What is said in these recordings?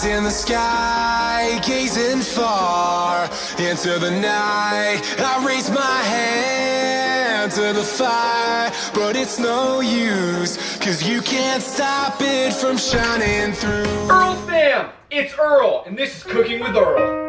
eyes in the sky, gazing far into the night. I raise my hand to the fire, but it's no use, 'cause you can't stop it from shining through. Earl fam, it's Earl, and this is Cooking with Earl.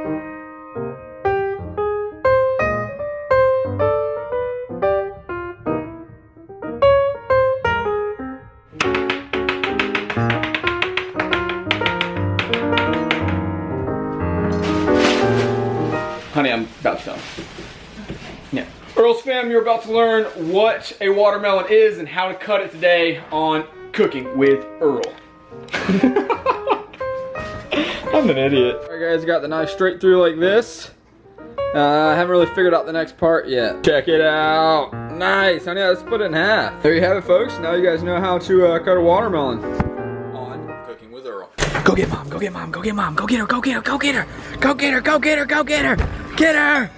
Honey, I'm about to tell. Yeah. Earl's fam, you're about to learn what a watermelon is and how to cut it today on Cooking with Earl. I'm an idiot. Alright guys, got the knife straight through like this. I haven't really figured out the next part yet. Check it out. Nice, honey, let's split it in half. There you have it, folks. Now you guys know how to cut a watermelon on Cooking with Earl. Go get mom, go get mom, go get mom, go get her, go get her, go get her, go get her, go get her, go get her, get her!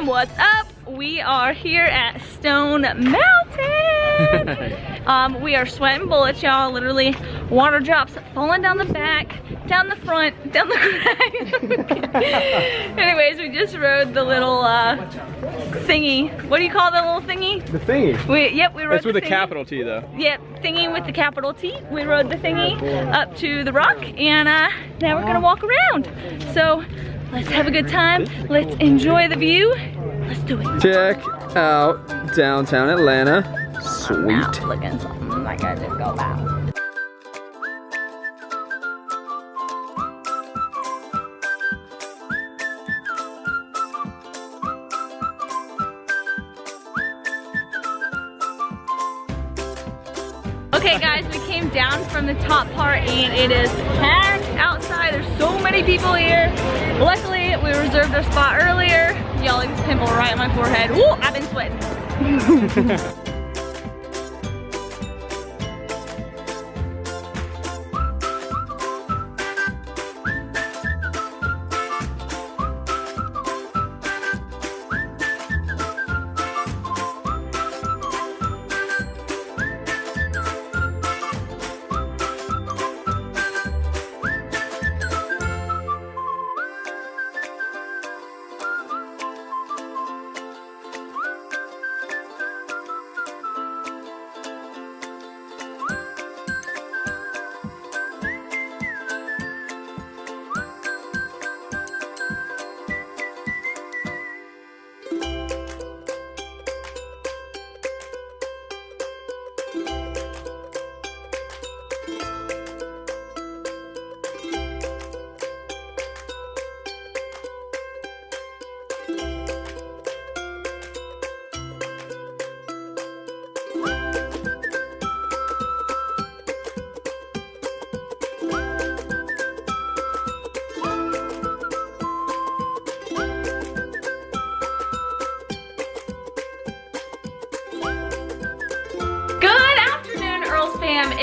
What's up? We are here at Stone Mountain. We are sweating bullets, y'all. Literally water drops falling down the back, down the front, down the crack. Anyways, we just rode the little thingy. What do you call the little thingy? The thingy. We rode It's with a capital T though. Yep, thingy with the capital T. We rode the thingy up to the rock, and now we're gonna walk around. So let's have a good time. Let's enjoy the view. Let's do it. Check out downtown Atlanta. Sweet. Looking something like I just go out. Okay guys, we came down from the top part and it is packed outside. There's so many people here. Luckily, we reserved our spot earlier. Y'all, like this pimple right on my forehead. Woo, I've been sweating.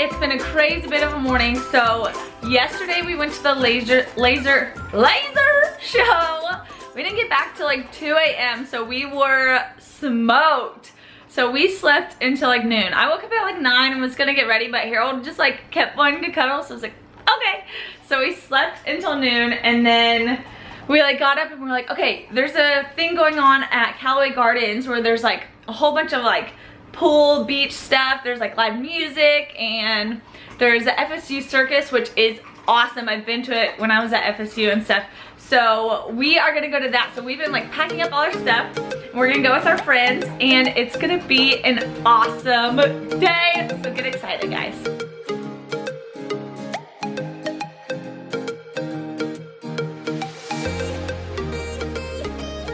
It's been a crazy bit of a morning. So yesterday we went to the laser show. We didn't get back till like 2 a.m. so we were smoked. So we slept until like noon. I woke up at like 9 and was gonna get ready, but Harold just like kept wanting to cuddle, so I was like, okay. So we slept until noon, and then we like got up and we're like, okay, there's a thing going on at Callaway Gardens where there's like a whole bunch of like pool, beach stuff. There's like live music, and there's the FSU circus, which is awesome. I've been to it when I was at FSU and stuff. So we are gonna go to that. So we've been like packing up all our stuff. We're gonna go with our friends, and it's gonna be an awesome day. So get excited, guys.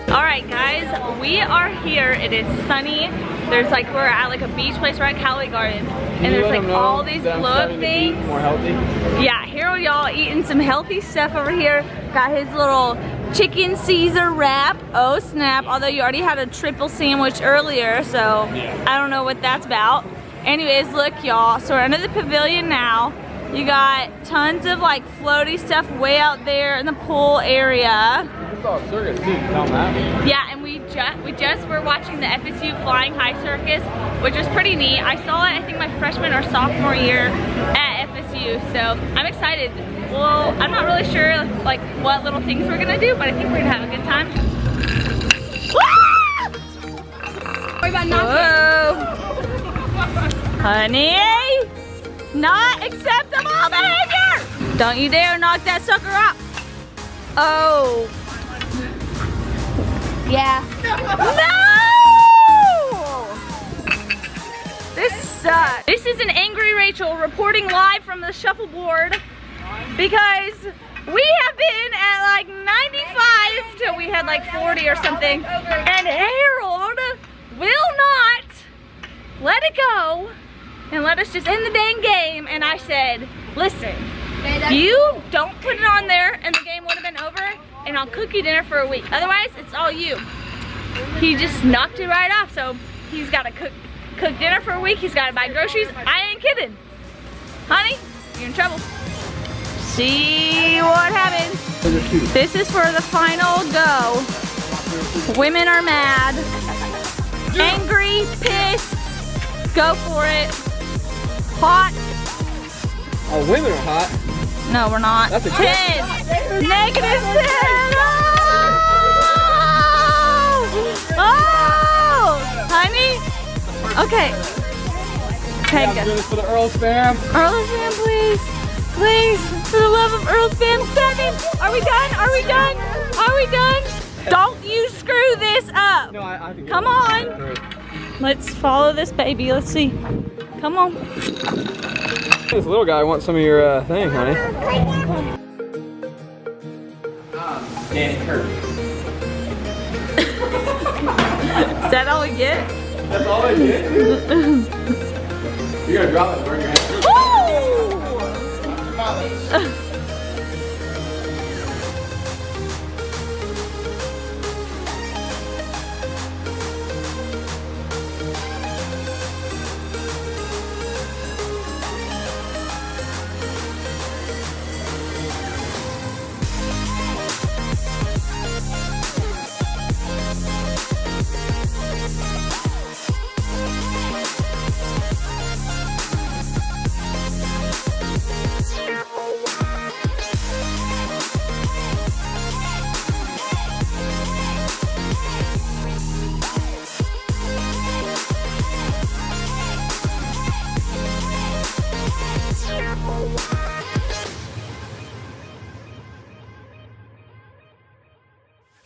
Alright guys, we are here. It is sunny. There's like, we're at like a beach place right at Callaway Gardens. And there's like all these blow up things. More healthy? Yeah, Harold, y'all, eating some healthy stuff over here. Got his little chicken Caesar wrap. Oh snap, although you already had a triple sandwich earlier, so yeah. I don't know what that's about. Anyways, look y'all, so we're under the pavilion now. You got tons of like floaty stuff way out there in the pool area. I saw a circus too, tell that. Yeah, and we just were watching the FSU Flying High Circus, which was pretty neat. I saw it, I think my freshman or sophomore year at FSU, so I'm excited. Well, I'm not really sure like what little things we're gonna do, but I think we're gonna have a good time. What about knocking? Honey, not acceptable behavior! Don't you dare knock that sucker up. Oh. Yeah. No! This sucks. This is an angry Rachel reporting live from the shuffleboard because we have been at like 95 till we had like 40 or something, and Harold will not let it go and let us just end the dang game. And I said, listen, you don't put it on there and the game would have been over, and I'll cook you dinner for a week. Otherwise, it's all you. He just knocked it right off, so he's got to cook dinner for a week. He's got to buy groceries. I ain't kidding. Honey, you're in trouble. See what happens. This is for the final go. Women are mad. Angry, pissed. Go for it. Hot. Oh, women are hot. No, we're not. That's a 10. Negative 10. Oh! Honey? Okay. Okay, I'm doing this for the Earl fam. Earl fam, please. Please. For the love of Earl fam. 7. Are we done? Are we done? Are we done? Don't you screw this up. No, I have to Come on. Let's follow this baby. Let's see. Come on. This little guy wants some of your thing, honey. Danny Kirk. Is that all we get? That's all I get? You're gonna drop it and burn your hand. Woo!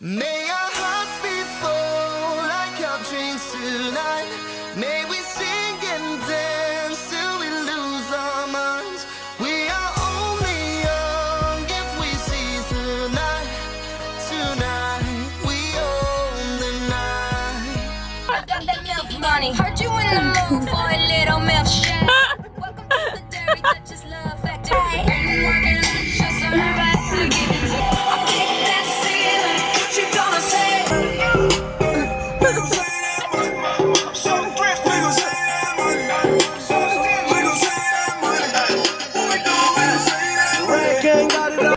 May our hearts be full like our dreams tonight. May we sing and dance till we lose our minds. We are only young if we seize tonight. Tonight we own the night. I got that milk money. Heard you in the mood for a little milk shake. Welcome to the Dirty Duchess Love Factory. Been working just on the right to get it to. I'll kick that ceiling. What you gonna say?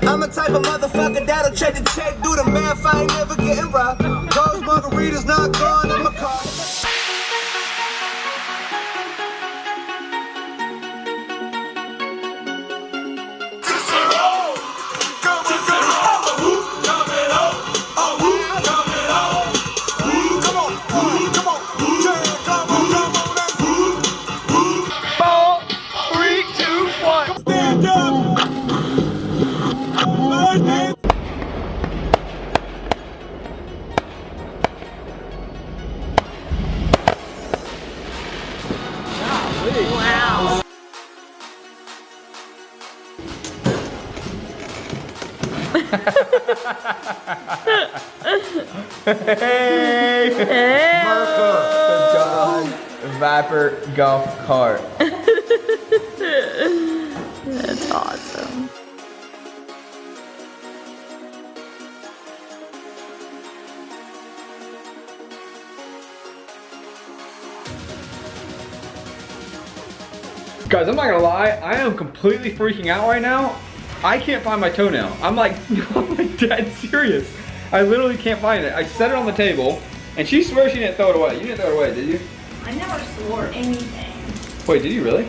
I'm the type of motherfucker that'll check the check, do the math, I ain't never getting robbed. Those margaritas not gone in my car. Wow. Hey! Good job. Viper golf cart. That's awesome. Guys, I'm not gonna lie, I am completely freaking out right now. I can't find my toenail. I'm like dead serious. I literally can't find it. I set it on the table, and she swears she didn't throw it away. You didn't throw it away, did you? I never swore anything. Wait, did you really?